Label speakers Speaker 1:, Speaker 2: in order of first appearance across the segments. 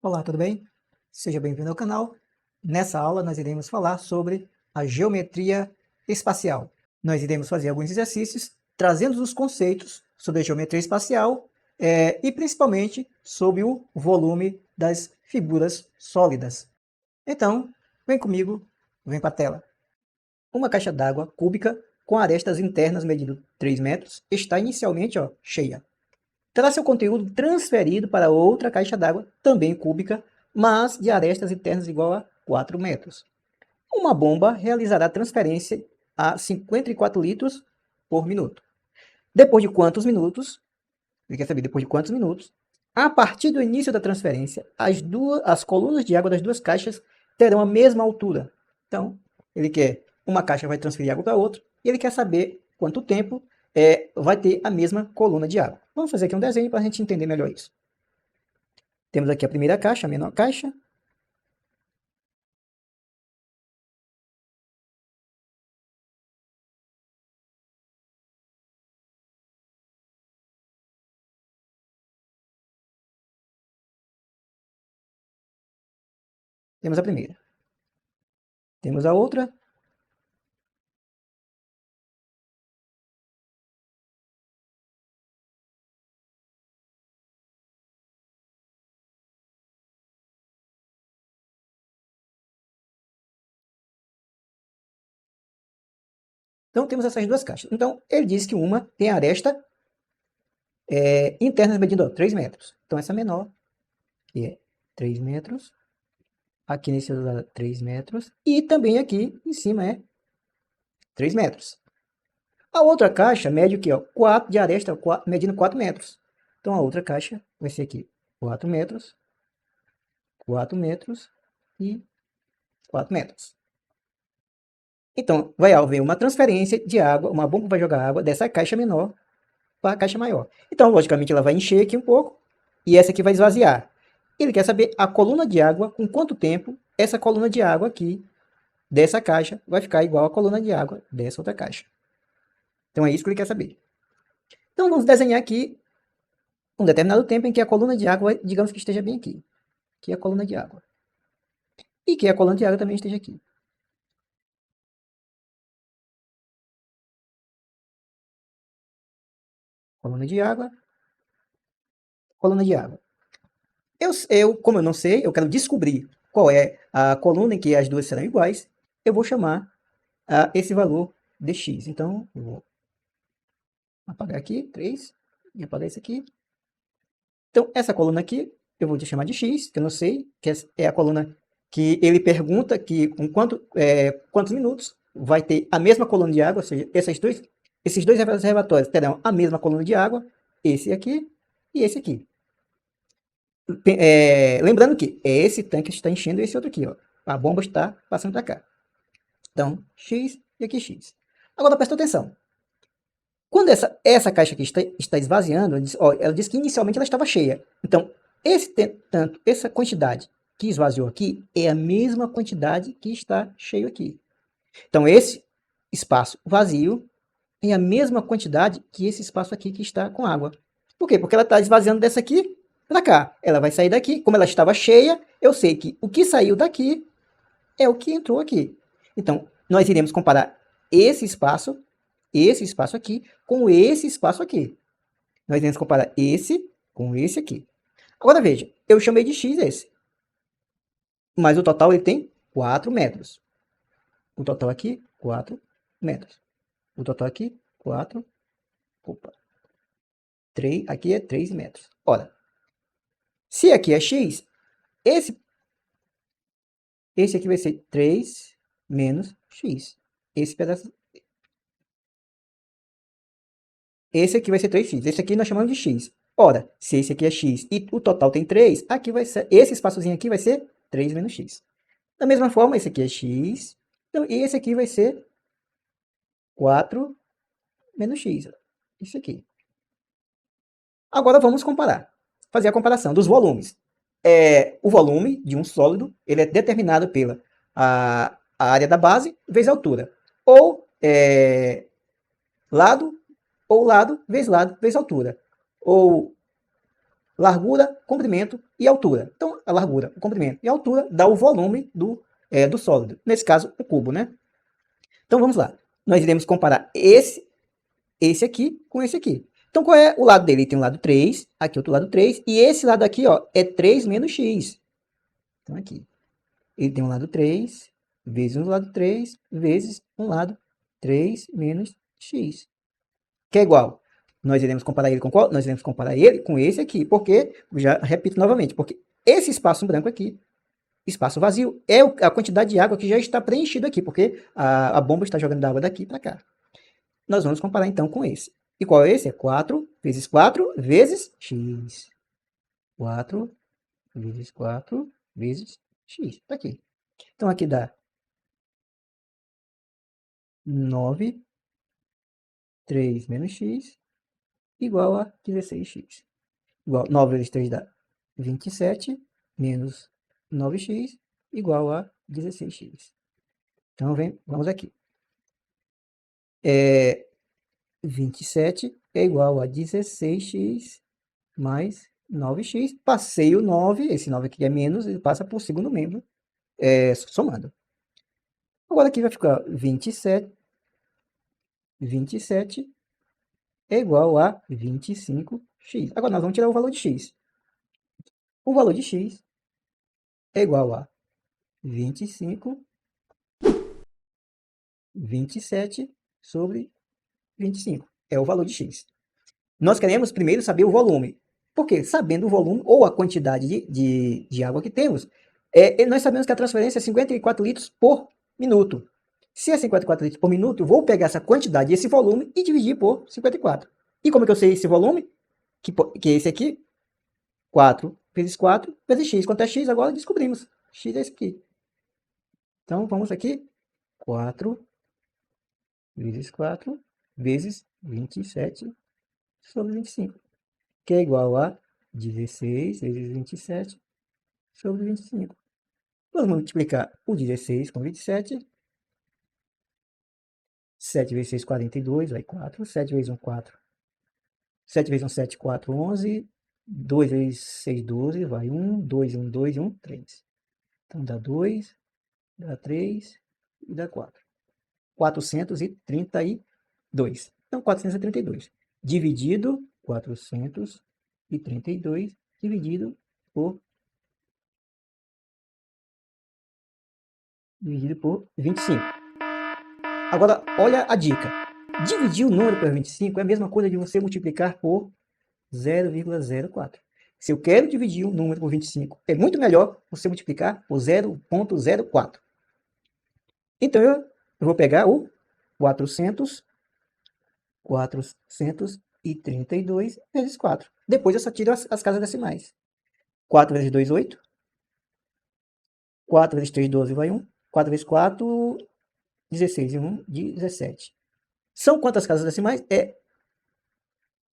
Speaker 1: Olá, tudo bem? Seja bem-vindo ao canal. Nessa aula nós iremos falar sobre a geometria espacial. Nós iremos fazer alguns exercícios trazendo os conceitos sobre a geometria espacial e principalmente sobre o volume das figuras sólidas. Então, vem comigo, vem para a tela. Uma caixa d'água cúbica com arestas internas medindo 3 metros está inicialmente cheia. Terá seu conteúdo transferido para outra caixa d'água, também cúbica, mas de arestas internas igual a 4 metros. Uma bomba realizará transferência a 54 litros por minuto. Depois de quantos minutos? Ele quer saber depois de quantos minutos? A partir do início da transferência, as colunas de água das duas caixas terão a mesma altura. Então, ele quer uma caixa vai transferir água para outra e ele quer saber quanto tempo vai ter a mesma coluna de água. Vamos fazer aqui um desenho para a gente entender melhor isso. Temos aqui a primeira caixa, a menor caixa. Temos a primeira. Temos a outra. Então, temos essas duas caixas. Então, ele diz que uma tem a aresta interna medindo 3 metros. Então, essa menor, que é 3 metros. Aqui nesse outro lado, 3 metros. E também aqui em cima é 3 metros. A outra caixa mede o que? 4 de aresta, medindo 4 metros. Então, a outra caixa vai ser aqui 4 metros, 4 metros e 4 metros. Então, vai haver uma transferência de água, uma bomba vai jogar água dessa caixa menor para a caixa maior. Então, logicamente, ela vai encher aqui um pouco e essa aqui vai esvaziar. Ele quer saber a coluna de água, com quanto tempo essa coluna de água aqui dessa caixa vai ficar igual à coluna de água dessa outra caixa. Então, é isso que ele quer saber. Então, vamos desenhar aqui um determinado tempo em que a coluna de água, digamos que esteja bem aqui. Aqui é a coluna de água. E que a coluna de água também esteja aqui. Coluna de água. Coluna de água. Como eu não sei, eu quero descobrir qual é a coluna em que as duas serão iguais. Eu vou chamar esse valor de x. Então, eu vou apagar aqui, 3, e apagar esse aqui. Então, essa coluna aqui, eu vou chamar de x, que eu não sei, que é a coluna que ele pergunta que com quantos minutos vai ter a mesma coluna de água, ou seja, esses dois reservatórios terão a mesma coluna de água, esse aqui e esse aqui. Lembrando que esse tanque está enchendo esse outro aqui, ó. A bomba está passando para cá. Então, x e aqui x. Agora presta atenção. Quando essa caixa aqui está esvaziando, ela diz que inicialmente ela estava cheia. Então, essa quantidade que esvaziou aqui é a mesma quantidade que está cheio aqui. Então, esse espaço vazio é a mesma quantidade que esse espaço aqui que está com água. Por quê? Porque ela está esvaziando dessa aqui para cá. Ela vai sair daqui. Como ela estava cheia, eu sei que o que saiu daqui é o que entrou aqui. Então, nós iremos comparar esse espaço aqui com esse espaço aqui. Nós iremos comparar esse com esse aqui. Agora veja, eu chamei de x esse. Mas o total ele tem 4 metros. O total aqui, 4 metros. O total aqui, 4. Opa. 3, aqui é 3 metros. Ora, se aqui é x, esse aqui vai ser 3 menos x. Esse pedaço. Esse aqui vai ser 3x. Esse aqui nós chamamos de x. Ora, se esse aqui é x e o total tem 3, aqui vai ser, esse espaçozinho aqui vai ser 3 menos x. Da mesma forma, esse aqui é x. Então, e esse aqui vai ser 4 menos x. Isso aqui. Agora vamos comparar. Fazer a comparação dos volumes. O volume de um sólido ele é determinado pela a área da base vezes a altura. Ou lado vezes altura. Ou largura, comprimento e altura. Então, a largura, o comprimento. E a altura dá o volume do sólido. Nesse caso, o cubo, né? Então, vamos lá. Nós iremos comparar esse aqui com esse aqui. Então, qual é o lado dele? Ele tem o lado 3, aqui outro lado 3, e esse lado aqui, ó, é 3 menos x. Então, aqui, ele tem um lado 3, vezes um lado 3, vezes um lado 3 menos x. Que é igual. Nós iremos comparar ele com qual? Nós iremos comparar ele com esse aqui. Porque, já repito novamente, porque esse espaço branco aqui, espaço vazio, é a quantidade de água que já está preenchida aqui, porque a bomba está jogando água daqui para cá. Nós vamos comparar então com esse. E qual é esse? É 4 vezes 4 vezes x. 4 vezes 4 vezes x. Está aqui. Então, aqui dá 9, 3 menos x, igual a 16x. Igual, 9 vezes 3 dá 27, menos 9x, igual a 16x. Então, vamos aqui. 27 é igual a 16x mais 9x. Passei o 9, esse 9 aqui é menos, ele passa por segundo membro, somando. Agora aqui vai ficar 27 é igual a 25x. Agora nós vamos tirar o valor de x. O valor de x é igual a 27 sobre 25. É o valor de x. Nós queremos primeiro saber o volume. Porque sabendo o volume ou a quantidade de água que temos, nós sabemos que a transferência é 54 litros por minuto. Se é 54 litros por minuto, eu vou pegar essa quantidade, esse volume, e dividir por 54. E como é que eu sei esse volume? Que é esse aqui. 4 vezes 4 vezes x. Quanto é x? Agora descobrimos. X é esse aqui. Então, vamos aqui. 4 vezes 4 vezes 27 sobre 25. Que é igual a 16 vezes 27 sobre 25. Vamos multiplicar o 16 com 27. 7 vezes 6, 42, vai 4. 7 vezes 1, 4. 7 vezes 1, 7, 4, 11. 2 vezes 6, 12, vai 1. 2, 1, 2 e 1, 3. Então, dá 2, dá 3 e dá 4. 432. Então, 432. Dividido, 432, dividido por 25. Agora, olha a dica. Dividir o número por 25 é a mesma coisa de você multiplicar por 0,04. Se eu quero dividir um número por 25, é muito melhor você multiplicar por 0,04. Então, eu vou pegar o 432 vezes 4. Depois eu só tiro as casas decimais. 4 vezes 2, 8. 4 vezes 3, 12, vai 1. 4 vezes 4, 16 e 1, 17. São quantas casas decimais? É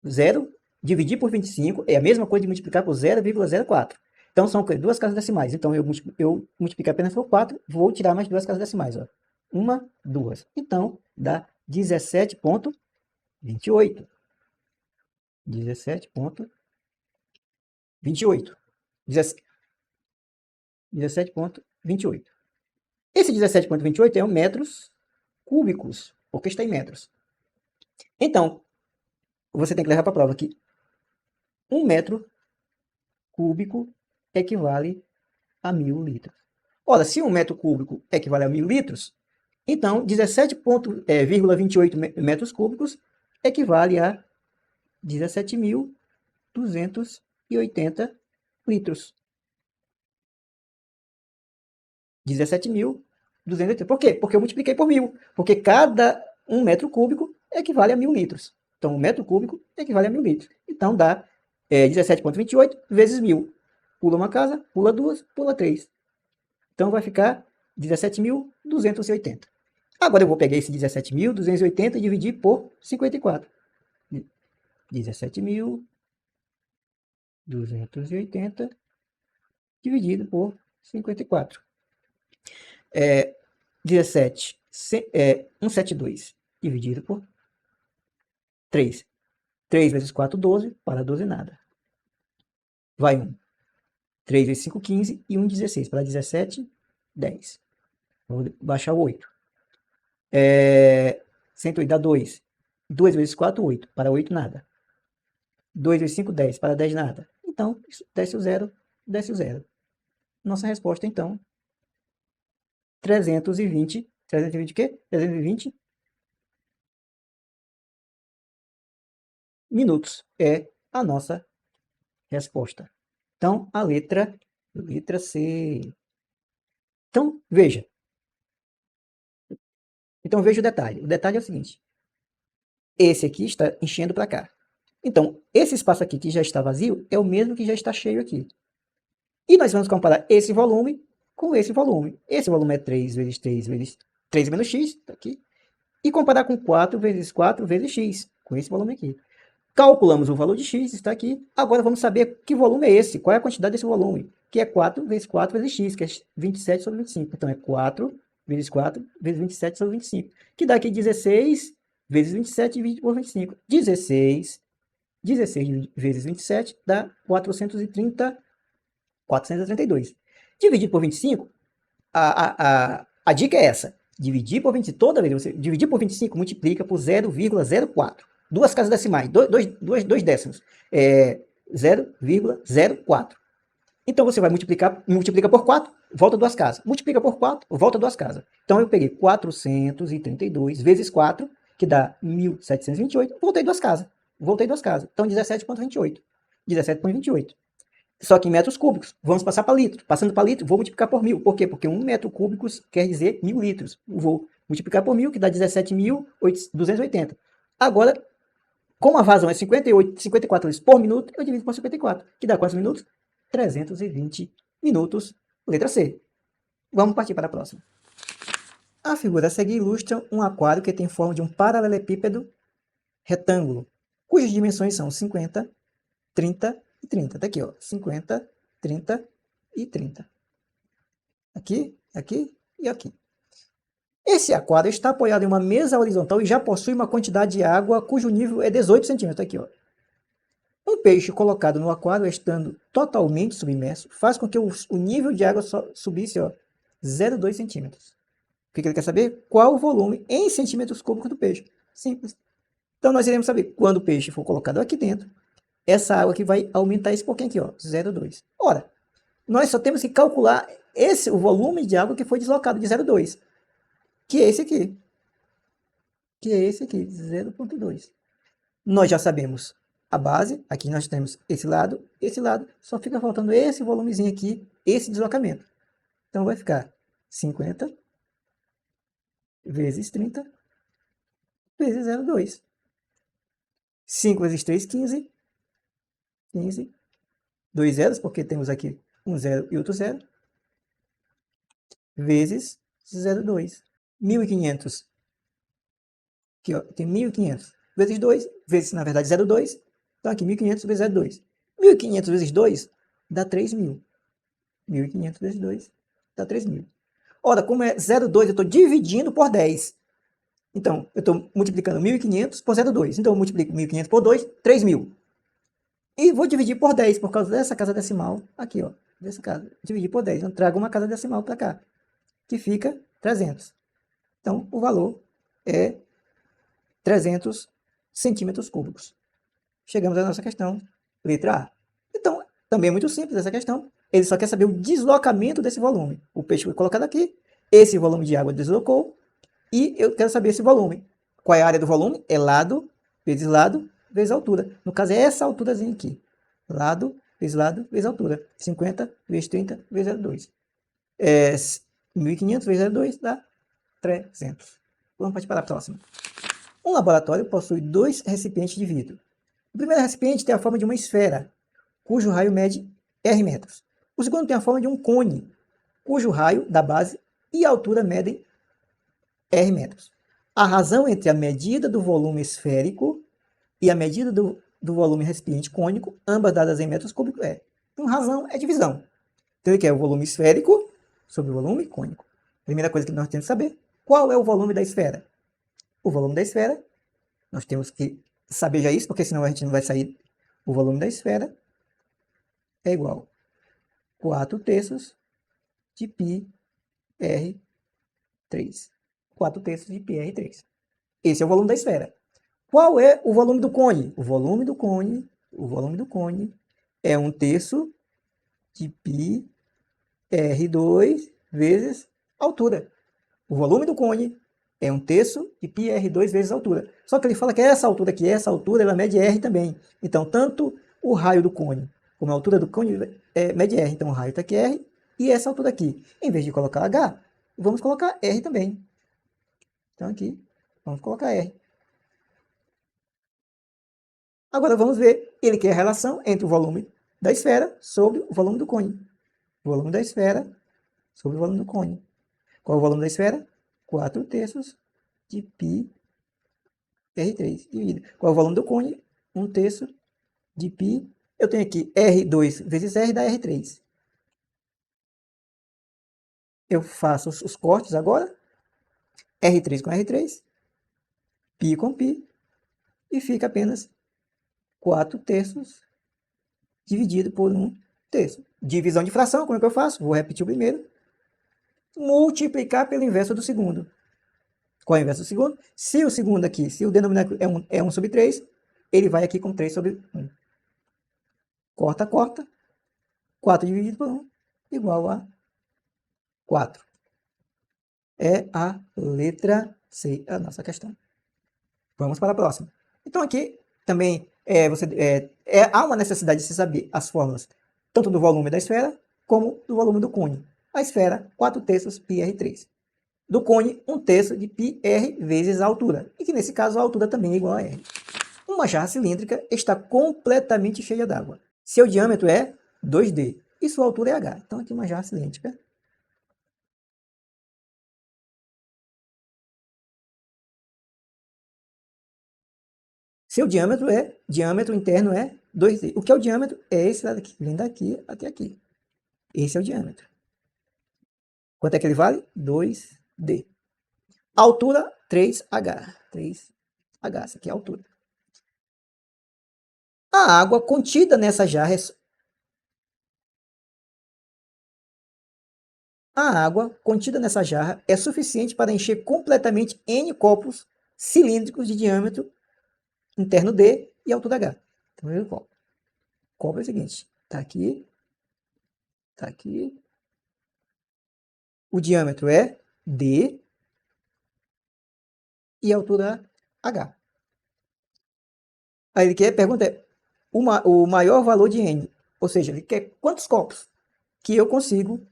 Speaker 1: 0. Dividir por 25 é a mesma coisa de multiplicar por 0,04. Então, são duas casas decimais. Então, eu multiplico apenas por 4, vou tirar mais duas casas decimais. Ó. 1, 2. Então, dá 17,28. 17,28. 17,28. Esse 17,28 é um metros cúbicos, porque está em metros. Então, você tem que levar para a prova que 1 metro cúbico equivale a 1000 litros. Ora, se 1 metro cúbico equivale a 1000 litros, então 17,28 metros cúbicos equivale a 17.280 litros. 17.280. Por quê? Porque eu multipliquei por 1000. Porque cada 1 metro cúbico equivale a 1000 litros. Então, 1 metro cúbico equivale a 1000 litros. Então, dá 17,28 vezes 1000. Pula uma casa, pula duas, pula três. Então, vai ficar 17.280. Agora, eu vou pegar esse 17.280 e dividir por 54. 17.280 dividido por 54. 172 dividido por 3. 3 vezes 4, 12. Para 12, nada. Vai 1. 3 vezes 5, 15 e 1, 16. Para 17, 10. Vou baixar o 8. 108 dá 2. 2 vezes 4, 8. Para 8, nada. 2 vezes 5, 10. Para 10, nada. Então, desce o zero, desce o zero. Nossa resposta, então, 320. 320 o quê? 320 minutos é a nossa resposta. Então, a letra C. Então, veja. Então, veja o detalhe. O detalhe é o seguinte. Esse aqui está enchendo para cá. Então, esse espaço aqui que já está vazio é o mesmo que já está cheio aqui. E nós vamos comparar esse volume com esse volume. Esse volume é 3 vezes 3 vezes 3 menos x, tá aqui. E comparar com 4 vezes 4 vezes x, com esse volume aqui. Calculamos o valor de x, está aqui. Agora vamos saber que volume é esse, qual é a quantidade desse volume, que é 4 vezes 4 vezes x, que é 27 sobre 25. Então é 4 vezes 4 vezes 27 sobre 25, que dá aqui 16 vezes 27 dividido por 25. 16 vezes 27 dá 432. Dividido por 25, a dica é essa. Dividir por 25, toda vez você dividir por 25, multiplica por 0,04. Duas casas decimais, dois décimos. 0,04. Então você vai multiplica por 4, volta duas casas. Multiplica por 4, volta duas casas. Então eu peguei 432 vezes 4, que dá 1.728, voltei duas casas. Então 17,28. 17,28. Só que em metros cúbicos. Vamos passar para litro. Passando para litro, vou multiplicar por 1.000. Por quê? Porque 1 metro cúbico quer dizer 1.000 litros. Vou multiplicar por 1.000, que dá 17.280. Agora, como a vazão é 54 litros por minuto, eu divido por 54, que dá quantos minutos? 320 minutos. Letra C. Vamos partir para a próxima. A figura a seguir ilustra um aquário que tem forma de um paralelepípedo retângulo, cujas dimensões são 50, 30 e 30. Tá aqui, ó. 50, 30 e 30. Aqui, aqui e aqui. Esse aquário está apoiado em uma mesa horizontal e já possui uma quantidade de água cujo nível é 18 centímetros. Aqui, ó. Um peixe colocado no aquário, estando totalmente submerso, faz com que o nível de água subisse 0,2 centímetros. O que ele quer saber? Qual o volume em centímetros cúbicos do peixe? Simples. Então nós iremos saber quando o peixe for colocado aqui dentro, essa água aqui vai aumentar esse pouquinho aqui, 0,2. Ora, nós só temos que calcular o volume de água que foi deslocado de 0,2, que é esse aqui. 0,2. Nós já sabemos a base, aqui nós temos esse lado, só fica faltando esse volumezinho aqui, esse deslocamento. Então vai ficar 50 vezes 30 vezes 0,2. 5 vezes 3, 15. 15. 2 zeros, porque temos aqui um zero e outro zero. Vezes 0,2. 1.500. Aqui, ó, tem 1.500 vezes 2, vezes, na verdade, 0,2. Então, aqui, 1.500 vezes 0,2. 1.500 vezes 2 dá 3.000. 1.500 vezes 2 dá 3.000. Ora, como é 0,2, eu estou dividindo por 10. Então, eu estou multiplicando 1.500 por 0,2. Então, eu multiplico 1.500 por 2, 3.000. E vou dividir por 10, por causa dessa casa decimal aqui, ó. Dessa casa. Dividir por 10. Então, trago uma casa decimal para cá, que fica 300. Então, o valor é 300 centímetros cúbicos. Chegamos à nossa questão, letra A. Então, também é muito simples essa questão. Ele só quer saber o deslocamento desse volume. O peixe foi colocado aqui, esse volume de água deslocou, e eu quero saber esse volume. Qual é a área do volume? É lado vezes altura. No caso, é essa alturazinha aqui. Lado, vezes altura. 50 vezes 30 vezes 0,2. 1.500 vezes 0,2 dá 300. Vamos partir para a próxima. Um laboratório possui 2 recipientes de vidro. O primeiro recipiente tem a forma de uma esfera, cujo raio mede R metros. O segundo tem a forma de um cone, cujo raio da base e altura medem R metros. A razão entre a medida do volume esférico e a medida do volume recipiente cônico, ambas dadas em metros cúbicos, é. Então, razão é divisão. Então, ele quer o volume esférico sobre o volume cônico. Primeira coisa que nós temos que saber, qual é o volume da esfera? O volume da esfera, nós temos que saber já isso, porque senão a gente não vai sair. O volume da esfera é igual 4 terços de πr3. 4 terços de πr3. Esse é o volume da esfera. Qual é o volume do cone? O volume do cone é 1 terço de πr2 vezes altura. O volume do cone é 1 terço de πr2 vezes altura. Só que ele fala que essa altura aqui, essa altura, ela mede r também. Então, tanto o raio do cone como a altura do cone mede r. Então, o raio está aqui r e essa altura aqui. Em vez de colocar h, vamos colocar r também. Então, aqui, vamos colocar r. Agora, vamos ver, ele quer a relação entre o volume da esfera sobre o volume do cone. O volume da esfera sobre o volume do cone. Qual é o volume da esfera? 4 terços de πr3 dividido. Qual é o volume do cone? 1 terço de π. Eu tenho aqui R2 vezes R dá R3. Eu faço os cortes agora. R3 com R3. π com π. E fica apenas 4 terços dividido por 1 terço. Divisão de fração, como é que eu faço? Vou repetir o primeiro. Multiplicar pelo inverso do segundo. Qual é o inverso do segundo? Se o segundo aqui, se o denominador é 1 sobre 3, ele vai aqui com 3 sobre 1. Corta, corta. 4 dividido por 1 igual a 4. É a letra C, a nossa questão. Vamos para a próxima. Então aqui também há uma necessidade de se saber as fórmulas tanto do volume da esfera como do volume do cone. A esfera, 4 terços πr3. Do cone, 1 terço de πr vezes a altura. E que nesse caso a altura também é igual a r. Uma jarra cilíndrica está completamente cheia d'água. Seu diâmetro é 2d e sua altura é h. Então aqui uma jarra cilíndrica. Seu diâmetro interno é 2d. O que é o diâmetro? É esse lado aqui, vem daqui até aqui. Esse é o diâmetro. Quanto é que ele vale? 2d. Altura, 3h. 3h, essa aqui é a altura. A água contida nessa jarra é suficiente para encher completamente N copos cilíndricos de diâmetro interno D e altura H. Então, primeiro copo. O copo é o seguinte, tá aqui. O diâmetro é D e a altura H. Aí ele quer, pergunta é, o maior valor de N, ou seja, ele quer quantos copos que eu consigo,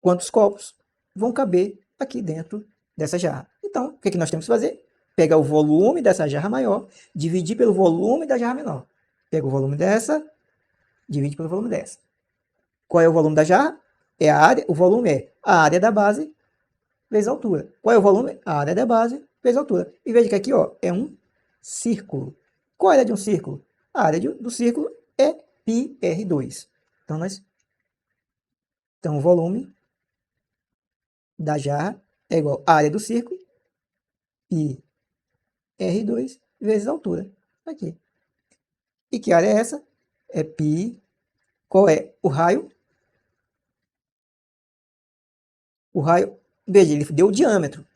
Speaker 1: quantos copos vão caber aqui dentro dessa jarra. Então, o que, que nós temos que fazer? Pegar o volume dessa jarra maior, dividir pelo volume da jarra menor. Pega o volume dessa, divide pelo volume dessa. Qual é o volume da jarra? É a área, o volume é a área da base vezes a altura. Qual é o volume? A área da base vezes a altura. E veja que aqui ó, é um círculo. Qual é a área de um círculo? A área do círculo é πr2. Então o volume da jarra é igual à área do círculo, πr2 vezes a altura. Aqui. E que área é essa? É π. Qual é o raio? O raio, veja, ele deu o diâmetro.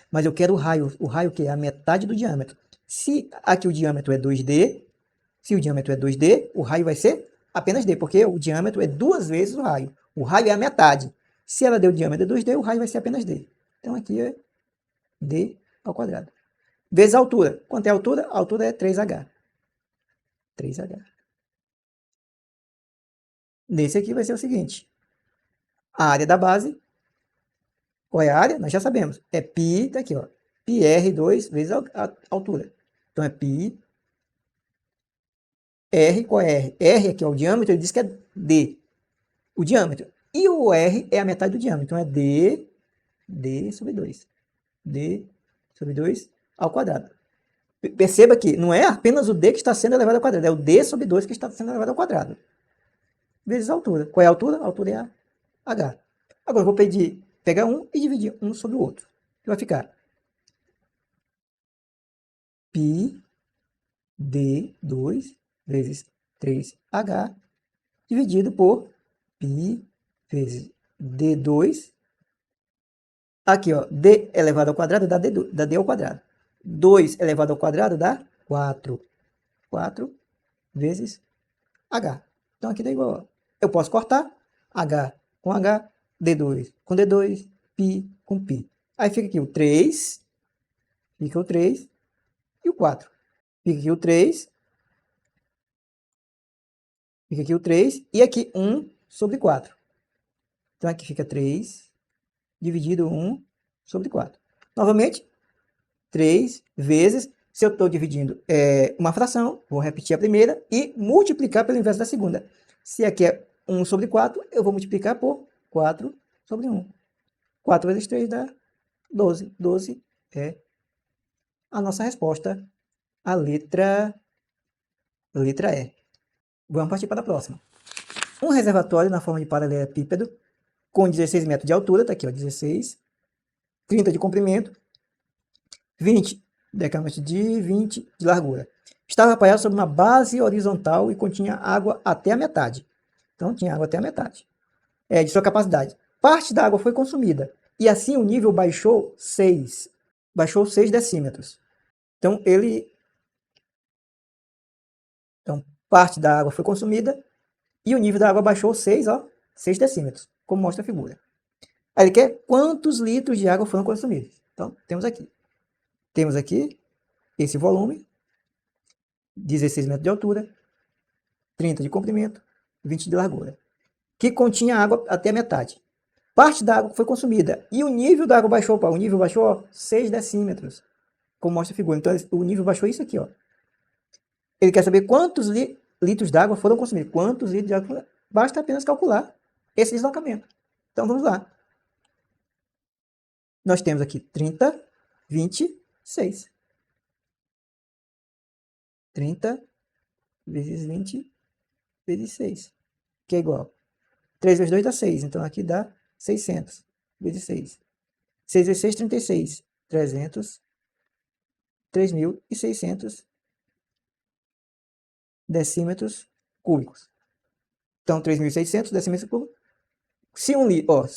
Speaker 1: Mas eu quero o raio que é a metade do diâmetro. Se aqui o diâmetro é 2D, o raio vai ser apenas D, porque o diâmetro é 2 vezes o raio. O raio é a metade. Se ela deu o diâmetro é 2D, o raio vai ser apenas D. Então aqui é D ao quadrado. Vezes a altura. Quanto é a altura? A altura é 3H. 3H. Nesse aqui vai ser o seguinte. A área da base, qual é a área? Nós já sabemos. É π, tá aqui, ó. πr2 vezes a altura. Então é π. R, qual é R? R aqui é o diâmetro, ele diz que é D. O diâmetro. E o R é a metade do diâmetro. Então é D sobre 2. D sobre 2 ao quadrado. Perceba que não é apenas o D que está sendo elevado ao quadrado, é o D sobre 2 que está sendo elevado ao quadrado. Vezes a altura. Qual é a altura? A altura é a H. Agora eu vou pegar um e dividir um sobre o outro. Vai ficar π D2 vezes 3H dividido por π vezes D2. Aqui, ó, D elevado ao quadrado dá D ao quadrado. 2 elevado ao quadrado dá 4. 4 vezes H. Então, aqui dá igual, ó. Eu posso cortar H com H, D2 com D2, π com π. Aí fica aqui o 3, fica o 3 e o 4. Fica aqui o 3, fica aqui o 3 e aqui 1 sobre 4. Então, aqui fica 3 dividido 1 sobre 4. Novamente, 3 vezes, se eu estou dividindo uma fração, vou repetir a primeira e multiplicar pelo inverso da segunda. Se aqui é 1 sobre 4, eu vou multiplicar por 4 sobre 1. 4 vezes 3 dá 12. 12 é a nossa resposta, a letra E. Vamos partir para a próxima. Um reservatório na forma de paralelepípedo com 16 metros de altura, está aqui, ó, 16, 30 de comprimento, 20 decâmetros de 20 de largura. Estava apoiado sobre uma base horizontal e continha água até a metade. Então, tinha água até a metade de sua capacidade. Parte da água foi consumida e assim o nível baixou 6 decímetros. Então, parte da água foi consumida e o nível da água baixou 6 decímetros, como mostra a figura. Aí ele quer quantos litros de água foram consumidos. Então, temos aqui esse volume, 16 metros de altura, 30 de comprimento, 20 de largura, que continha água até a metade. Parte da água foi consumida e o nível da água baixou, o nível baixou 6 decímetros, como mostra a figura. Então, o nível baixou isso aqui, ó. Ele quer saber quantos litros d'água foram consumidos. Quantos litros de água? Basta apenas calcular esse deslocamento. Então, vamos lá. Nós temos aqui 30, 20, 6. 30 vezes 20 vezes 6, que é igual. 3 vezes 2 dá 6, então aqui dá 600 vezes 6. 6 vezes 6, 36. 3.600 decímetros cúbicos. Então, 3.600 decímetros cúbicos. Se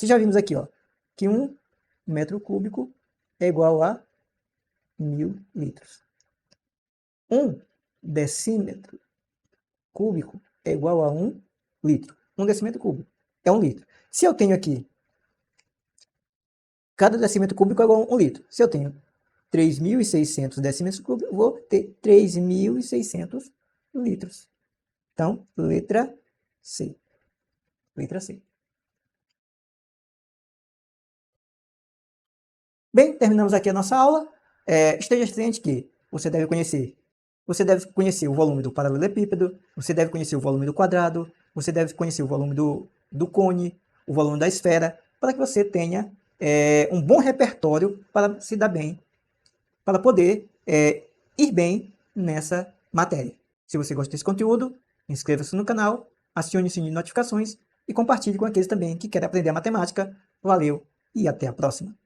Speaker 1: já vimos aqui, ó, que 1 metro cúbico é igual a 1.000 litros. 1 decímetro cúbico é igual a 1 litro. 1 decímetro cúbico é 1 litro. Se eu tenho aqui, cada decímetro cúbico é igual a 1 litro. Se eu tenho 3.600 decímetros cúbicos, eu vou ter 3.600 litros. Então, letra C. Letra C. Bem, terminamos aqui a nossa aula. Esteja ciente que você deve conhecer o volume do paralelepípedo, você deve conhecer o volume do quadrado, você deve conhecer o volume do cone, o volume da esfera, para que você tenha um bom repertório para se dar bem, para poder ir bem nessa matéria. Se você gosta desse conteúdo, inscreva-se no canal, acione o sininho de notificações e compartilhe com aqueles também que querem aprender a matemática. Valeu e até a próxima!